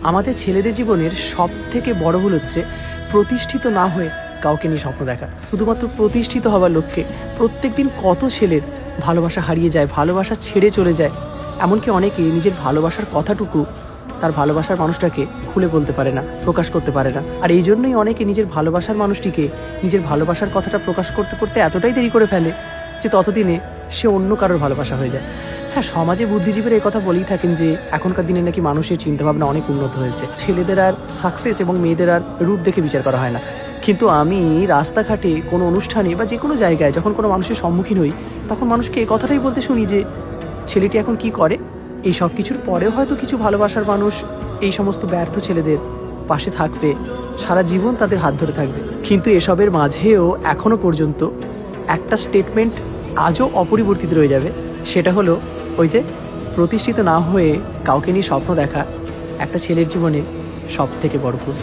আমাদের ছেলেদের জীবনের সব থেকে বড় ভুল হচ্ছে প্রতিষ্ঠিত না হয়ে কাউকে নিয়ে স্বপ্ন দেখা। শুধুমাত্র প্রতিষ্ঠিত হওয়ার লক্ষ্যে প্রত্যেকদিন কত ছেলের ভালোবাসা হারিয়ে যায়, ভালোবাসা ছেড়ে চলে যায়। এমনকি অনেকে নিজের ভালোবাসার কথাটুকু তার ভালোবাসার মানুষটাকে খুলে বলতে পারে না, প্রকাশ করতে পারে না। আর এই জন্যই অনেকে নিজের ভালোবাসার মানুষটিকে নিজের ভালোবাসার কথাটা প্রকাশ করতে করতে এতটাই দেরি করে ফেলে যে ততদিনে সে অন্য কারোর ভালোবাসা হয়ে যায়। হ্যাঁ, সমাজে বুদ্ধিজীবীরা এই কথা বলেই থাকেন যে এখনকার দিনে নাকি মানুষের চিন্তাভাবনা অনেক উন্নত হয়েছে, ছেলেদের আর সাকসেস এবং মেয়েদের আর রূপ দেখে বিচার করা হয় না। কিন্তু আমি রাস্তাঘাটে কোনো অনুষ্ঠানে বা যে কোনো জায়গায় যখন কোনো মানুষের সম্মুখীন হই, তখন মানুষকে এই কথাটাই বলতে শুনি যে ছেলেটি এখন কি করে। এই সব কিছুর পরেও হয়তো কিছু ভালোবাসার মানুষ এই সমস্ত ব্যর্থ ছেলেদের পাশে থাকবে, সারা জীবন তাদের হাত ধরে থাকবে। কিন্তু এসবের মাঝেও এখনও পর্যন্ত একটা স্টেটমেন্ট আজও অপরিবর্তিত রয়ে যাবে, সেটা হলো ওই যে প্রতিষ্ঠিত না হয়ে কাউকে নিয়ে স্বপ্ন দেখা একটা ছেলের জীবনে সব থেকে বড় ভুল।